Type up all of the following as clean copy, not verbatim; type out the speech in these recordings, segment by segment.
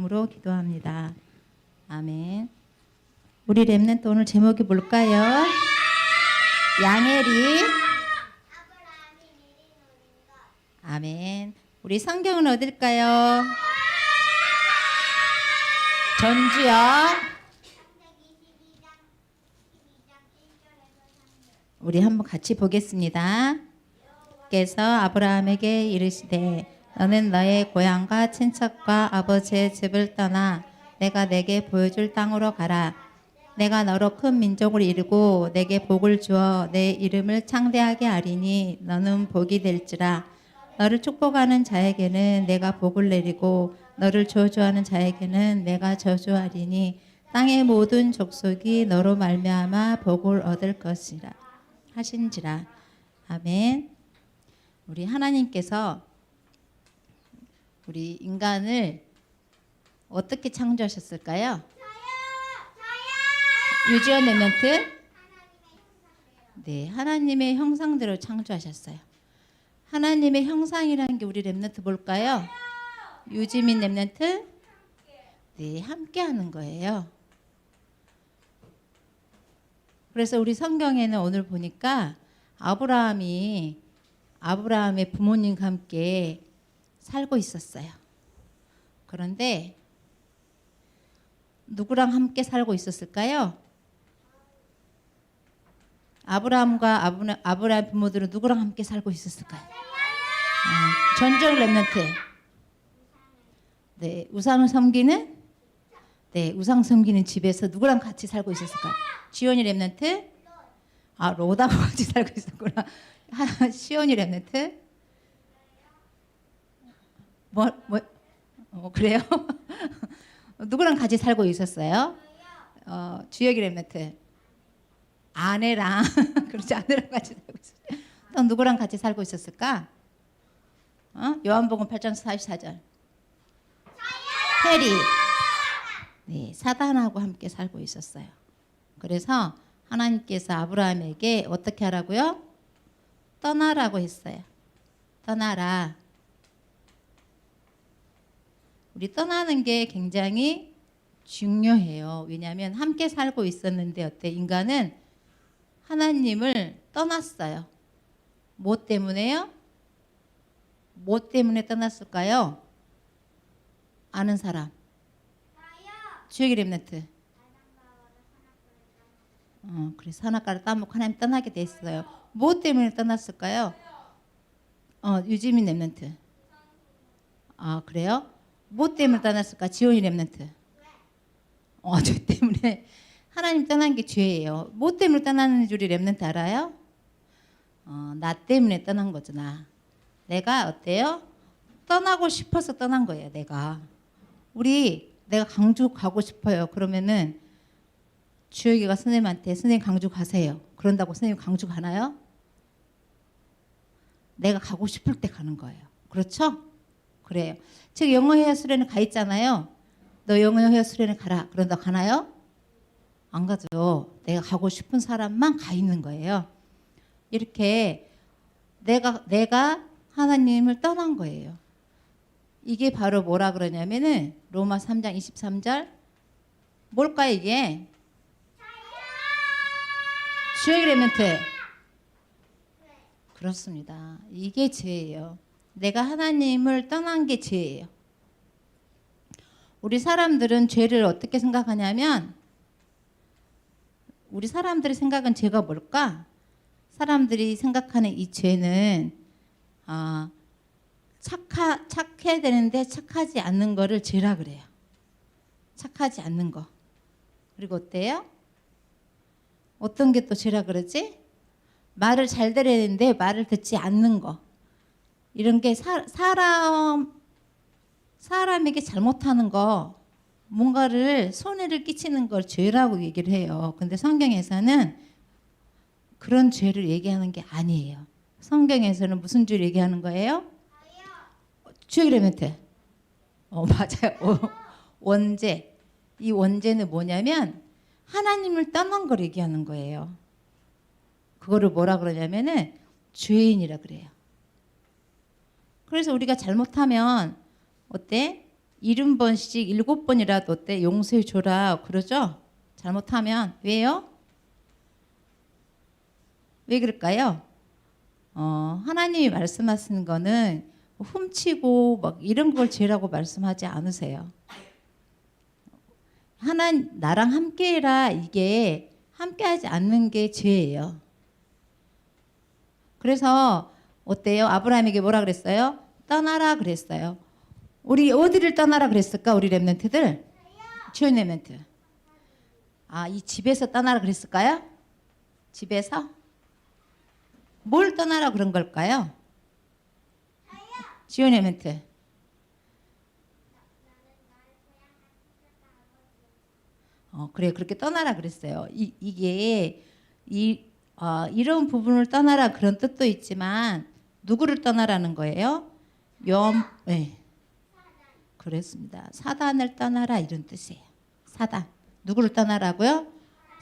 이름으로 기도합니다. 아멘. 우리 렘넌트 오늘 제목이 뭘까요? 양혜리. 아멘. 우리 성경은 어딜까요? 전주요. 우리 한번 같이 보겠습니다. 께서 아브라함에게 이르시되 너는 너의 고향과 친척과 아버지의 집을 떠나 내가 내게 보여줄 땅으로 가라. 내가 너로 큰 민족을 이루고 내게 복을 주어 내 이름을 창대하게 하리니 너는 복이 될지라. 너를 축복하는 자에게는 내가 복을 내리고 너를 저주하는 자에게는 내가 저주하리니 땅의 모든 족속이 너로 말미암아 복을 얻을 것이라 하신지라. 아멘. 우리 하나님께서 우리 인간을 어떻게 창조하셨을까요? 유지원 렘넌트? 네, 하나님의 형상대로 창조하셨어요. 하나님의 형상이라는 게 우리 렘넌트 뭘까요? 유지민 렘넌트? 네, 함께 하는 거예요. 그래서 우리 성경에는 오늘 보니까 아브라함의 부모님과 함께 살고 있었어요. 그런데 누구랑 함께 살고 있었을까요? 아브라함과 아브라함 부모들은 누구랑 함께 살고 있었을까요? 전적 렘넌트. 네, 우상을 섬기는? 네, 우상 섬기는 집에서 누구랑 같이 살고 있었을까요? 지원이 렘넌트? 롯하고 같이 살고 있었구나. 시온이 렘넌트? 그래요? 누구랑 같이 살고 있었어요? 주혁이 렘넌트. 아내랑 그렇지, 아내랑 같이 살고 있었어요. 또 누구랑 같이 살고 있었을까? 요한복음 8장 44절. 해리. 네, 사단하고 함께 살고 있었어요. 그래서 하나님께서 아브라함에게 어떻게 하라고요? 떠나라고 했어요. 떠나라. 우리 떠나는 게 굉장히 중요해요. 왜냐하면 함께 살고 있었는데 어때? 인간은 하나님을 떠났어요. 뭐 때문에요? 뭐 때문에 떠났을까요? 아는 사람. 주혁이 렘넌트. 그래서 선악과를 따먹고 하나님 떠나게 됐어요. 뭐 때문에 떠났을까요? 유지민 렘넌트. 그래요? 뭐 때문에 떠났을까? 지원이 렘넌트. 죄 때문에. 하나님 떠난 게 죄예요. 뭐 때문에 떠나는 줄 렘넌트 알아요? 나 때문에 떠난 거죠. 내가 어때요? 떠나고 싶어서 떠난 거예요. 내가 강주 가고 싶어요. 그러면은 주혁이가 선생님한테 선생님 강주 가세요. 그런다고 선생님 강주 가나요? 내가 가고 싶을 때 가는 거예요. 그렇죠? 그래요. 즉 영어 회화 수련회 가 있잖아요. 너 영어 회화 수련회 가라. 그런다 가나요? 안 가죠. 내가 가고 싶은 사람만 가 있는 거예요. 이렇게 내가 하나님을 떠난 거예요. 이게 바로 뭐라 그러냐면은 로마 3장 23절. 뭘까요 이게? 주혁이 렘넌트. 그렇습니다. 이게 죄예요. 내가 하나님을 떠난 게 죄예요. 우리 사람들은 죄를 어떻게 생각하냐면, 우리 사람들의 생각은 죄가 뭘까? 사람들이 생각하는 이 죄는 착해야 되는데 착하지 않는 거를 죄라 그래요. 착하지 않는 거. 그리고 어때요? 어떤 게 또 죄라 그러지? 말을 잘 들어야 되는데 말을 듣지 않는 거. 이런 게 사람에게 잘못하는 거, 뭔가를 손해를 끼치는 걸 죄라고 얘기를 해요. 근데 성경에서는 그런 죄를 얘기하는 게 아니에요. 성경에서는 무슨 죄를 얘기하는 거예요? 주혁이 렘넌트. 맞아요. 원죄. 이 원죄는 뭐냐면 하나님을 떠난 걸 얘기하는 거예요. 그거를 뭐라 그러냐면은 죄인이라 그래요. 그래서 우리가 잘못하면 어때? 70번씩 7번이라도 어때? 용서해 줘라 그러죠? 잘못하면. 왜요? 왜 그럴까요? 하나님이 말씀하시는 거는 훔치고 막 이런 걸 죄라고 말씀하지 않으세요. 나랑 함께해라, 이게 함께하지 않는 게 죄예요. 그래서 어때요? 아브라함에게 뭐라 그랬어요? 떠나라 그랬어요. 우리 어디를 떠나라 그랬을까? 우리 랩런트들? 주연 랩런트. 이 집에서 떠나라 그랬을까요? 집에서? 뭘 떠나라 그런 걸까요? 지원 랩런트. 그래, 그렇게 떠나라 그랬어요. 이런 부분을 떠나라 그런 뜻도 있지만 누구를 떠나라는 거예요? 네. 그렇습니다. 사단을 떠나라 이런 뜻이에요. 사단. 누구를 떠나라고요?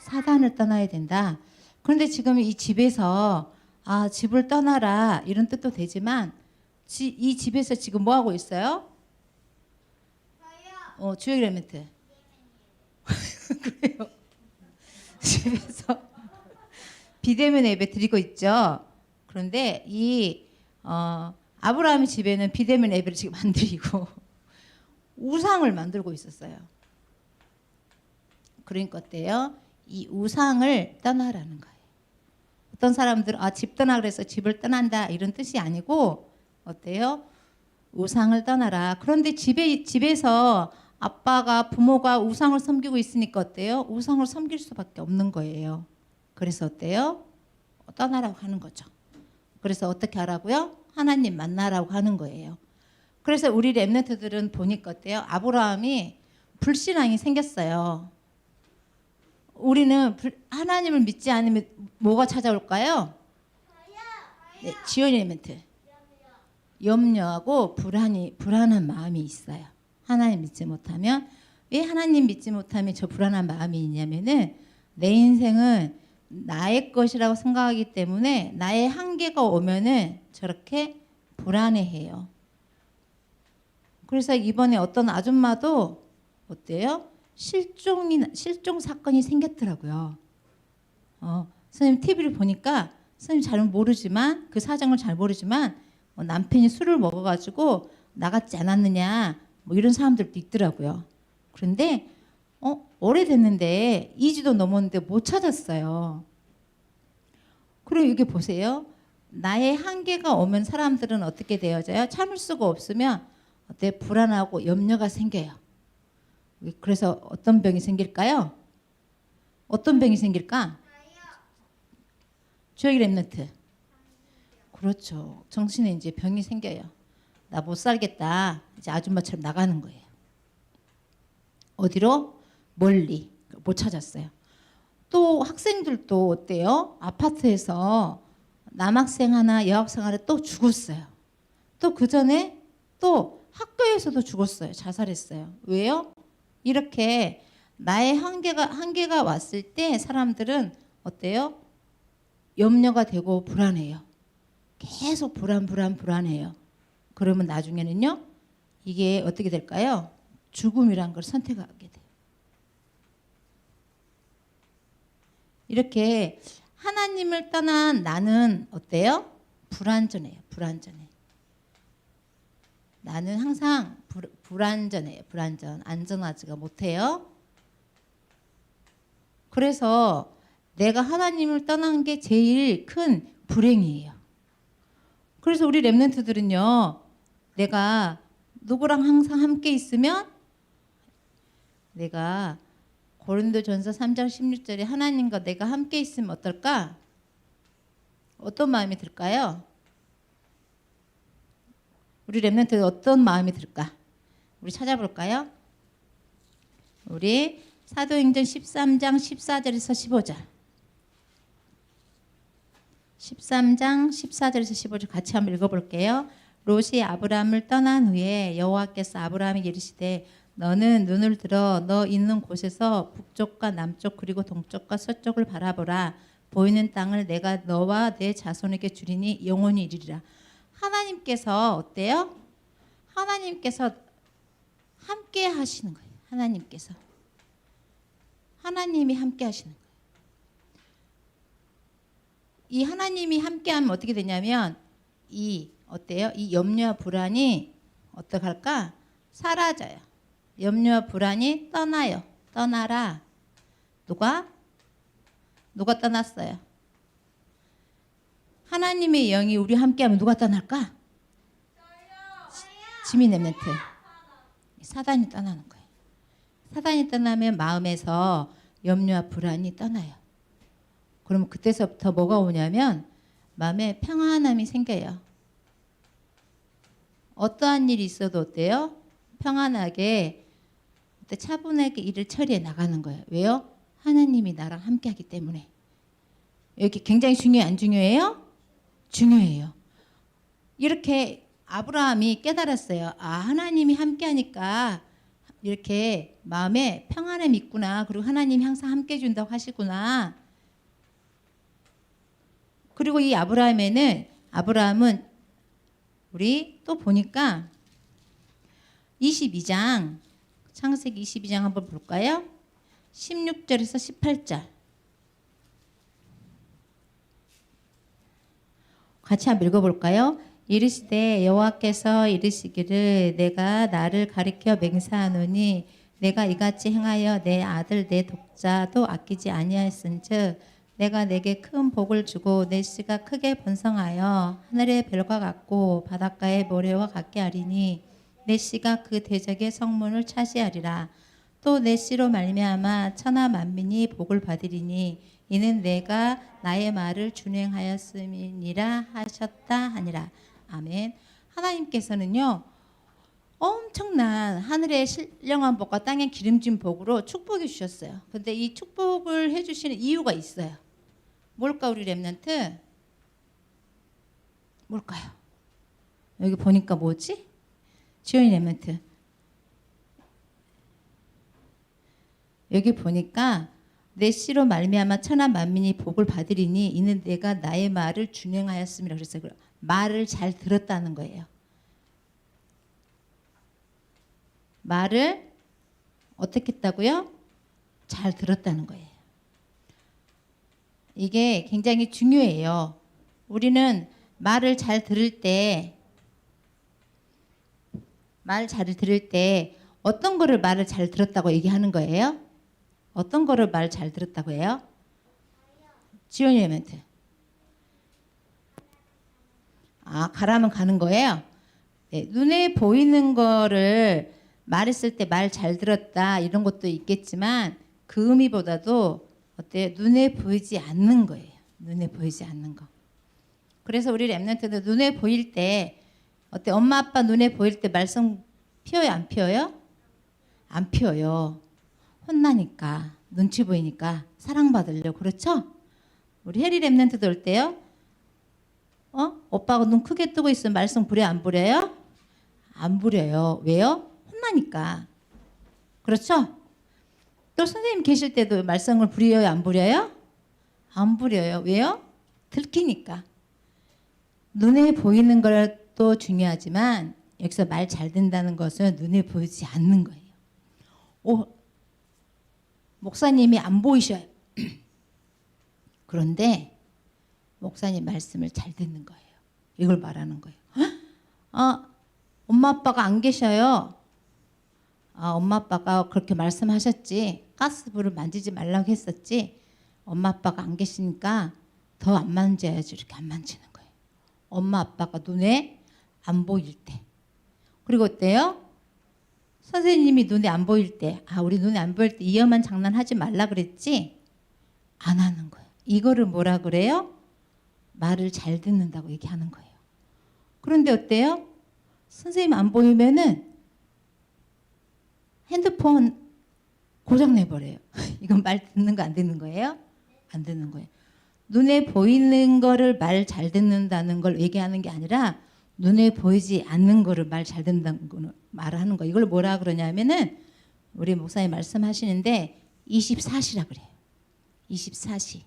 사단을 떠나야 된다. 그런데 지금 이 집에서 집을 떠나라 이런 뜻도 되지만 이 집에서 지금 뭐 하고 있어요? 주역 엘리멘트. 그래요. 집에서 비대면 예배 드리고 있죠. 그런데 아브라함의 집에는 비대면 예배를 지금 안 드리고 우상을 만들고 있었어요. 그러니까 어때요? 이 우상을 떠나라는 거예요. 어떤 사람들은 집 떠나 그래서 집을 떠난다 이런 뜻이 아니고 어때요? 우상을 떠나라. 그런데 집에서 아빠가 부모가 우상을 섬기고 있으니까 어때요? 우상을 섬길 수밖에 없는 거예요. 그래서 어때요? 떠나라고 하는 거죠. 그래서 어떻게 하라고요? 하나님 만나라고 하는 거예요. 그래서 우리 랩런트들은 보니까 어때요? 아브라함이 불신앙이 생겼어요. 우리는 하나님을 믿지 않으면 뭐가 찾아올까요? 네, 지연이 랩런트. 염려하고 불안한 마음이 있어요. 하나님 믿지 못하면. 왜 하나님 믿지 못하면 저 불안한 마음이 있냐면은 내 인생은 나의 것이라고 생각하기 때문에 나의 한계가 오면은 저렇게 불안해해요. 그래서 이번에 어떤 아줌마도 어때요? 실종 사건이 생겼더라고요. 선생님 TV를 보니까 선생님 잘 모르지만 그 사정을 잘 모르지만 남편이 술을 먹어가지고 나갔지 않았느냐 뭐 이런 사람들도 있더라고요. 그런데 오래됐는데 2주도 넘었는데 못 찾았어요. 그리고 이게 보세요. 나의 한계가 오면 사람들은 어떻게 되어져요? 참을 수가 없으면 어때? 불안하고 염려가 생겨요. 그래서 어떤 병이 생길까요? 어떤 병이 생길까? 주역이 랩런트. 그렇죠. 정신에 이제 병이 생겨요. 나 못 살겠다. 이제 아줌마처럼 나가는 거예요. 어디로? 멀리. 못 찾았어요. 또 학생들도 어때요? 아파트에서 남학생 하나 여학생 하나 또 죽었어요. 또 그 전에 또 학교에서도 죽었어요. 자살했어요. 왜요? 이렇게 나의 한계가 왔을 때 사람들은 어때요? 염려가 되고 불안해요. 계속 불안해요. 그러면 나중에는요, 이게 어떻게 될까요? 죽음이란 걸 선택하게 돼요. 이렇게 하나님을 떠난 나는 어때요? 불안전해요. 나는 항상 불안전해요. 안전하지가 못해요. 그래서 내가 하나님을 떠난 게 제일 큰 불행이에요. 그래서 우리 랩런트들은요, 내가 누구랑 항상 함께 있으면 내가 고린도전서 3장 16절에 하나님과 내가 함께 있으면 어떨까? 어떤 마음이 들까요? 우리 랩런트 어떤 마음이 들까? 우리 찾아볼까요? 우리 사도행전 13장 14절에서 15절. 13장 14절에서 15절 같이 한번 읽어볼게요. 롯이 아브라함을 떠난 후에 여호와께서 아브라함에게 이르시되 너는 눈을 들어 너 있는 곳에서 북쪽과 남쪽 그리고 동쪽과 서쪽을 바라보라. 보이는 땅을 내가 너와 내 자손에게 주리니 영원히 이르리라. 하나님께서 어때요? 하나님께서 함께 하시는 거예요. 하나님께서. 하나님이 함께 하시는 거예요. 이 하나님이 함께 하면 어떻게 되냐면 어때요? 이 염려와 불안이 어떻게 할까? 사라져요. 염려와 불안이 떠나요. 떠나라. 누가 떠났어요? 하나님의 영이 우리 함께하면 누가 떠날까? 지미 랩런트. 사단이 떠나는 거예요. 사단이 떠나면 마음에서 염려와 불안이 떠나요. 그러면 그때서부터 뭐가 오냐면 마음에 평안함이 생겨요. 어떠한 일이 있어도 어때요? 평안하게 차분하게 일을 처리해 나가는 거예요. 왜요? 하나님이 나랑 함께 하기 때문에. 여기 굉장히 중요해요? 안 중요해요? 중요해요. 이렇게 아브라함이 깨달았어요. 아, 하나님이 함께 하니까 이렇게 마음에 평안함이 있구나. 그리고 하나님이 항상 함께 해준다고 하시구나. 그리고 이 아브라함은 우리 또 보니까 22장, 창세기 22장 한번 볼까요? 16절에서 18절. 같이 한번 읽어볼까요? 이르시되 여호와께서 이르시기를 내가 나를 가리켜 맹세하노니 내가 이같이 행하여 내 아들 내 독자도 아끼지 아니하였은즉 내가 내게 큰 복을 주고 내 씨가 크게 번성하여 하늘의 별과 같고 바닷가의 모래와 같게 하리니 내 씨가 그 대적의 성문을 차지하리라. 또 내 씨로 말미암아 천하 만민이 복을 받으리니 이는 내가 나의 말을 준행하였음이니라 하셨다 하니라. 아멘. 하나님께서는요 엄청난 하늘의 신령한 복과 땅의 기름진 복으로 축복해 주셨어요. 근데 이 축복을 해주시는 이유가 있어요. 뭘까 우리 랩런트? 뭘까요? 여기 보니까 뭐지? 지원이 랩런트. 여기 보니까 내 씨로 말미암아 천하 만민이 복을 받으리니 이는 내가 나의 말을 준행하였음이라 그랬어요. 말을 잘 들었다는 거예요. 말을 어떻게 했다고요? 잘 들었다는 거예요. 이게 굉장히 중요해요. 우리는 말을 잘 들을 때 어떤 거를 말을 잘 들었다고 얘기하는 거예요? 어떤 거를 말 잘 들었다고 해요? 지원이 멘트. 아, 가라면 가는 거예요? 네, 눈에 보이는 거를 말했을 때 말 잘 들었다 이런 것도 있겠지만 그 의미보다도 어때요? 눈에 보이지 않는 거예요. 눈에 보이지 않는 거. 그래서 우리 랩런트도 눈에 보일 때 어때? 엄마 아빠 눈에 보일 때 말썽 피워요? 안 피워요? 안 피워요. 혼나니까 눈치 보이니까 사랑받으려고. 그렇죠? 우리 해리 랩런트도 올 때요. 오빠가 눈 크게 뜨고 있으면 말썽 부려 안 부려요? 안 부려요. 왜요? 혼나니까. 그렇죠? 또 선생님 계실 때도 말썽을 부려요? 안 부려요? 안 부려요. 왜요? 들키니까. 눈에 보이는 것도 중요하지만 여기서 말 잘 듣는다는 것은 눈에 보이지 않는 거예요. 목사님이 안 보이셔요. 그런데 목사님 말씀을 잘 듣는 거예요. 이걸 말하는 거예요. 엄마 아빠가 안 계셔요. 엄마 아빠가 그렇게 말씀하셨지. 가스불을 만지지 말라고 했었지. 엄마 아빠가 안 계시니까 더 안 만져야지. 이렇게 안 만지는 거예요. 엄마 아빠가 눈에 안 보일 때. 그리고 어때요? 선생님이 눈에 안 보일 때, 우리 눈에 안 보일 때 위험한 장난 하지 말라 그랬지? 안 하는 거예요. 이거를 뭐라 그래요? 말을 잘 듣는다고 얘기하는 거예요. 그런데 어때요? 선생님 안 보이면은 핸드폰 고장 내버려요. 이건 말 듣는 거 안 듣는 거예요? 안 듣는 거예요. 눈에 보이는 거를 말 잘 듣는다는 걸 얘기하는 게 아니라 눈에 보이지 않는 거를 말 잘 듣는다는 거는 말하는 거. 이걸 뭐라 그러냐면은 우리 목사님 말씀하시는데 24시라 그래요. 24시.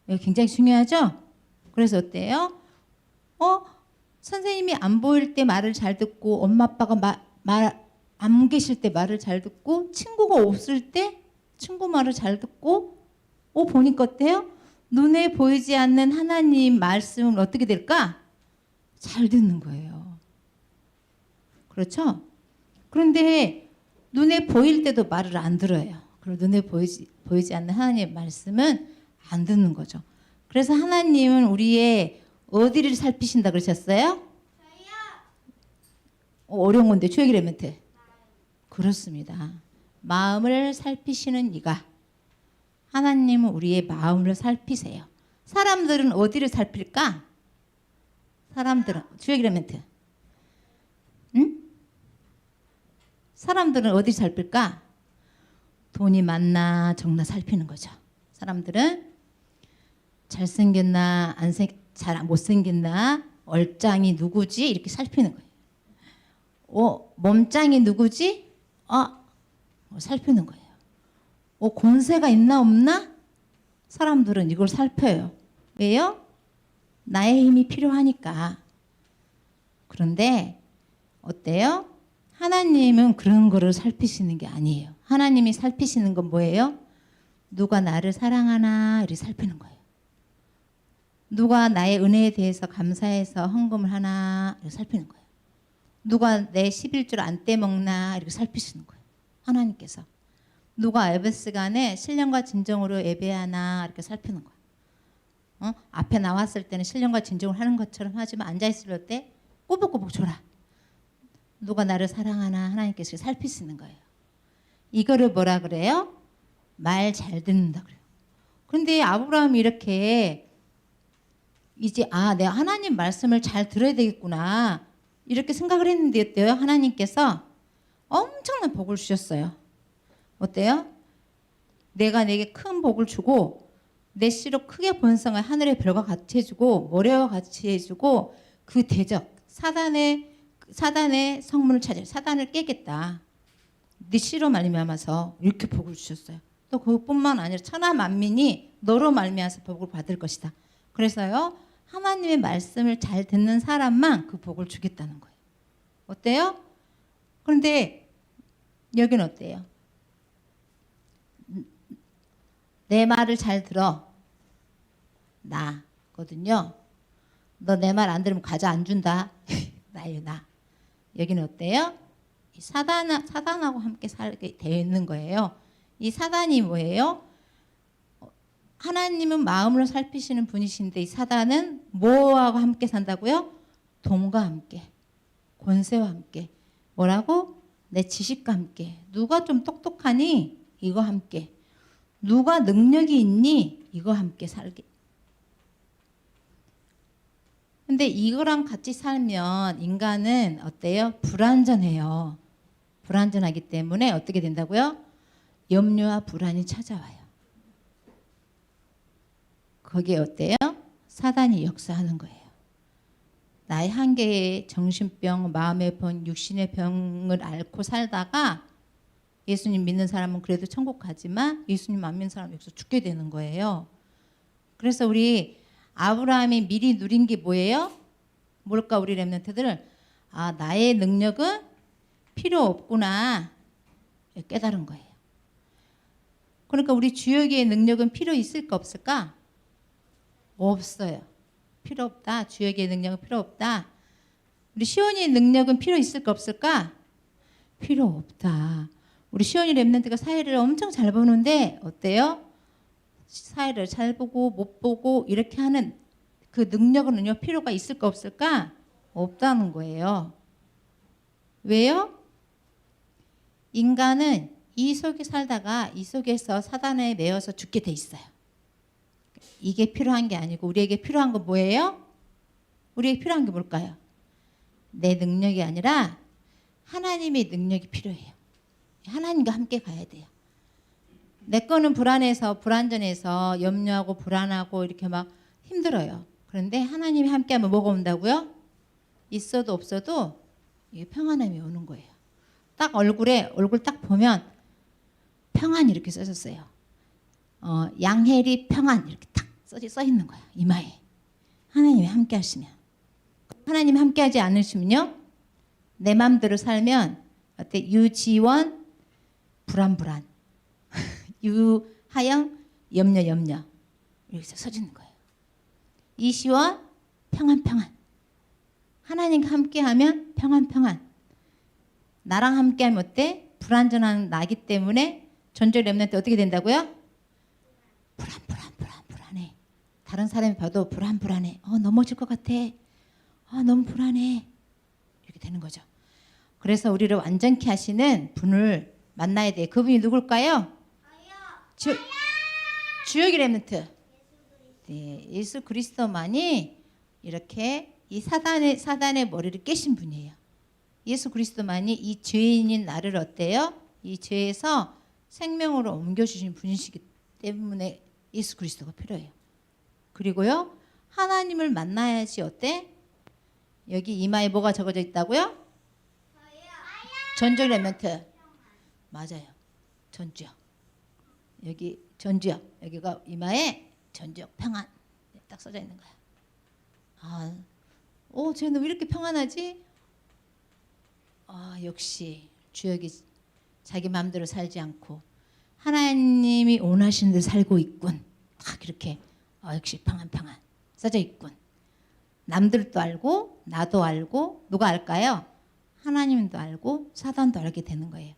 이거 굉장히 중요하죠? 그래서 어때요? 선생님이 안 보일 때 말을 잘 듣고 엄마 아빠가 안 계실 때 말을 잘 듣고 친구가 없을 때 친구 말을 잘 듣고 보니까 어때요? 눈에 보이지 않는 하나님 말씀을 어떻게 될까? 잘 듣는 거예요. 그렇죠? 그런데 눈에 보일 때도 말을 안 들어요. 그리고 눈에 보이지 않는 하나님의 말씀은 안 듣는 거죠. 그래서 하나님은 우리의 어디를 살피신다 그러셨어요? 어려운 건데 주역이라 멘트. 그렇습니다. 마음을 살피시는 이가 하나님은 우리의 마음을 살피세요. 사람들은 어디를 살필까? 사람들은 주역이라 멘트. 응? 사람들은 어디 살필까? 돈이 많나 적나 살피는 거죠. 사람들은 잘생겼나 잘 못생겼나 얼짱이 누구지 이렇게 살피는 거예요. 몸짱이 누구지? 살피는 거예요. 권세가 있나 없나? 사람들은 이걸 살펴요. 왜요? 나의 힘이 필요하니까. 그런데 어때요? 하나님은 그런 거를 살피시는 게 아니에요. 하나님이 살피시는 건 뭐예요? 누가 나를 사랑하나 이렇게 살피는 거예요. 누가 나의 은혜에 대해서 감사해서 헌금을 하나 이렇게 살피는 거예요. 누가 내 11줄 안 떼먹나 이렇게 살피시는 거예요. 하나님께서. 누가 에베스간에 신령과 진정으로 예배하나 이렇게 살피는 거예요. 앞에 나왔을 때는 신령과 진정을 하는 것처럼 하지만 앉아있을 때 꼬북꼬북 줘라. 누가 나를 사랑하나 하나님께서 살피시는 거예요. 이거를 뭐라 그래요? 말 잘 듣는다 그래요. 그런데 아브라함이 이렇게 이제 내가 하나님 말씀을 잘 들어야 되겠구나 이렇게 생각을 했는데 어때요? 하나님께서 엄청난 복을 주셨어요. 어때요? 내가 내게 큰 복을 주고 내 씨로 크게 번성할 하늘의 별과 같이 해주고 모래와 같이 해주고 그 대적 사단의 성문을 찾아 사단을 깨겠다. 네 씨로 말미암아서 이렇게 복을 주셨어요. 또 그것뿐만 아니라 천하 만민이 너로 말미암아서 복을 받을 것이다. 그래서요 하나님의 말씀을 잘 듣는 사람만 그 복을 주겠다는 거예요. 어때요? 그런데 여기는 어때요? 내 말을 잘 들어. 나거든요. 너 내 말 안 들으면 과자 안 준다. 나예요, 나. 여기는 어때요? 사단하고 함께 살게 되어 있는 거예요. 이 사단이 뭐예요? 하나님은 마음을 살피시는 분이신데 이 사단은 뭐하고 함께 산다고요? 돈과 함께, 권세와 함께. 뭐라고? 내 지식과 함께. 누가 좀 똑똑하니? 이거 함께. 누가 능력이 있니? 이거 함께 살게. 근데 이거랑 같이 살면 인간은 어때요? 불안전해요. 불안전하기 때문에 어떻게 된다고요? 염려와 불안이 찾아와요. 거기에 어때요? 사단이 역사하는 거예요. 나의 한계의 정신병, 마음의 병, 육신의 병을 앓고 살다가 예수님 믿는 사람은 그래도 천국 가지만 예수님 안 믿는 사람은 여기서 죽게 되는 거예요. 그래서 우리 아브라함이 미리 누린 게 뭐예요? 뭘까 우리 렘넌트들? 나의 능력은 필요 없구나 깨달은 거예요. 그러니까 우리 주역의 능력은 필요 있을까 없을까? 없어요. 필요 없다. 주역의 능력은 필요 없다. 우리 시온이의 능력은 필요 있을까 없을까? 필요 없다. 우리 시온이 렘넌트가 사회를 엄청 잘 보는데 어때요? 사회를 잘 보고 못 보고 이렇게 하는 그 능력은요 필요가 있을까 없을까? 없다는 거예요. 왜요? 인간은 이 속에 살다가 이 속에서 사단에 매여서 죽게 돼 있어요. 이게 필요한 게 아니고 우리에게 필요한 건 뭐예요? 우리에게 필요한 게 뭘까요? 내 능력이 아니라 하나님의 능력이 필요해요. 하나님과 함께 가야 돼요. 내 거는 불안전해서 염려하고 불안하고 이렇게 막 힘들어요. 그런데 하나님이 함께하면 뭐가 온다고요? 있어도 없어도 이게 평안함이 오는 거예요. 딱 얼굴 딱 보면 평안 이렇게 써졌어요. 양혜리 평안 이렇게 딱 써 있는 거야. 이마에. 하나님이 함께 하시면. 하나님이 함께 하지 않으시면요. 내 마음대로 살면 어때? 유지원 불안불안. 유하영 염려. 여기서 써지는 거예요. 이시원 평안. 하나님과 함께하면 평안. 나랑 함께하면 어때? 불안전한 나기 때문에 전적 렘넌트 어떻게 된다고요? 불안해. 다른 사람이 봐도 불안해. 넘어질 것 같아. 너무 불안해. 이렇게 되는 거죠. 그래서 우리를 완전케 하시는 분을 만나야 돼요. 그분이 누굴까요? 주역의 렘넌트. 네, 예수 그리스도만이 이렇게 이 사단의 머리를 깨신 분이에요. 예수 그리스도만이 이 죄인인 나를 어때요? 이 죄에서 생명으로 옮겨주신 분이시기 때문에 예수 그리스도가 필요해요. 그리고요, 하나님을 만나야지 어때? 여기 이마에 뭐가 적어져 있다고요? 전적 렘넌트. 맞아요. 전주역. 여기 전주역. 여기가 이마에 전주역 평안. 딱 써져 있는 거야. 쟤는 왜 이렇게 평안하지? 역시 주역이 자기 마음대로 살지 않고 하나님이 원하시는 대로 살고 있군. 딱 이렇게 역시 평안 써져 있군. 남들도 알고 나도 알고 누가 알까요? 하나님도 알고 사단도 알게 되는 거예요.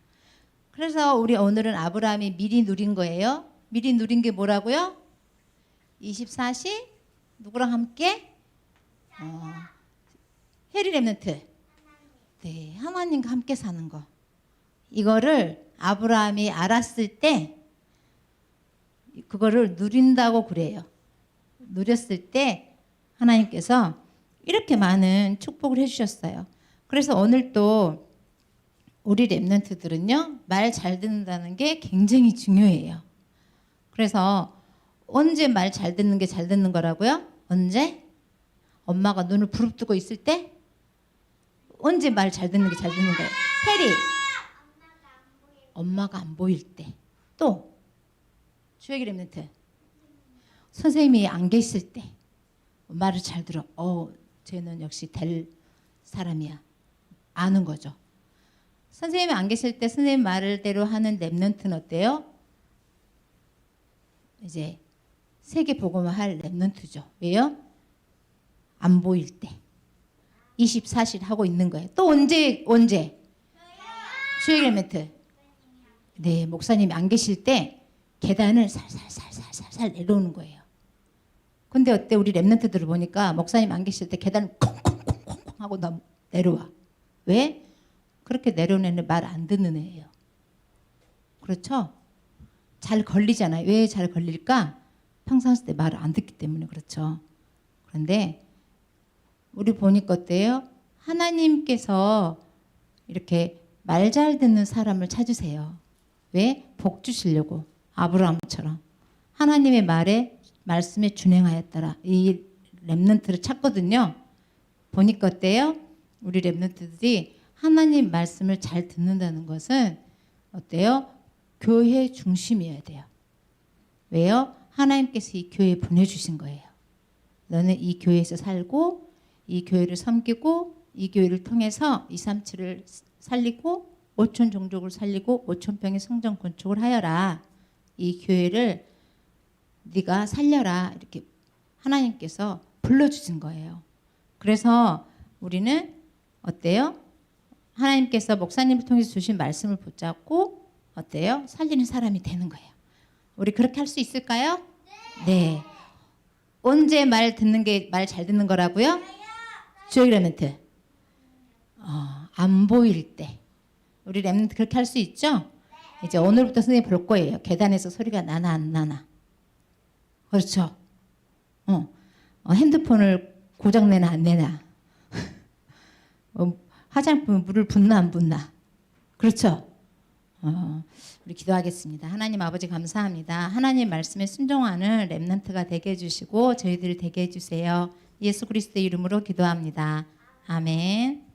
그래서 우리 오늘은 아브라함이 미리 누린 거예요. 미리 누린 게 뭐라고요? 24시 누구랑 함께? 해리 렘넌트. 네, 하나님과 함께 사는 거. 이거를 아브라함이 알았을 때 그거를 누린다고 그래요. 누렸을 때 하나님께서 이렇게 많은 축복을 해주셨어요. 그래서 오늘 또 우리 렘넌트들은요, 말 잘 듣는다는 게 굉장히 중요해요. 그래서 언제 말 잘 듣는 게 잘 듣는 거라고요? 언제? 엄마가 눈을 부릅뜨고 있을 때? 언제 말 잘 듣는 게 잘 듣는 거예요? 해리. 엄마가 안 보일 때. 또 주역의 렘넌트. 선생님이 안 계실 때 말을 잘 들어. 쟤는 역시 될 사람이야. 아는 거죠. 선생님이 안 계실 때 선생님 말대로 하는 렘넌트는 어때요? 이제 세계 복음을 할 렘넌트죠. 왜요? 안 보일 때 24시 하고 있는 거예요. 또 언제? 주역의 렘넌트. 네, 목사님이 안 계실 때 계단을 살살 내려오는 거예요. 근데 어때? 우리 렘넌트들을 보니까 목사님 안 계실 때 계단을 콩콩콩콩 하고 내려와. 왜? 그렇게 내려오는 애는 말 안 듣는 애예요. 그렇죠? 잘 걸리잖아요. 왜 잘 걸릴까? 평상시 때 말을 안 듣기 때문에 그렇죠. 그런데 우리 보니까 어때요? 하나님께서 이렇게 말 잘 듣는 사람을 찾으세요. 왜? 복 주시려고. 아브라함처럼 하나님의 말씀에 준행하였더라. 이 렘넌트를 찾거든요. 보니까 어때요? 우리 렘넌트들이 하나님 말씀을 잘 듣는다는 것은 어때요? 교회 중심이어야 돼요. 왜요? 하나님께서 이 교회에 보내주신 거예요. 너는 이 교회에서 살고 이 교회를 섬기고 이 교회를 통해서 237을 살리고 5천 종족을 살리고 5천 평의 성전 건축을 하여라. 이 교회를 네가 살려라. 이렇게 하나님께서 불러주신 거예요. 그래서 우리는 어때요? 하나님께서 목사님을 통해서 주신 말씀을 붙잡고 어때요? 살리는 사람이 되는 거예요. 우리 그렇게 할 수 있을까요? 네. 언제 말 듣는 게 말 잘 듣는 거라고요? 주역의 렘넌트. 안 보일 때. 우리 렘넌트 그렇게 할 수 있죠? 이제 오늘부터 선생님 볼 거예요. 계단에서 소리가 나나 안 나나. 그렇죠? 핸드폰을 고장내나 안 내나. 화장품에 물을 붓나 안 붓나. 그렇죠? 우리 기도하겠습니다. 하나님 아버지 감사합니다. 하나님 말씀에 순종하는 렘넌트가 되게 해주시고 저희들을 되게 해주세요. 예수 그리스도의 이름으로 기도합니다. 아멘.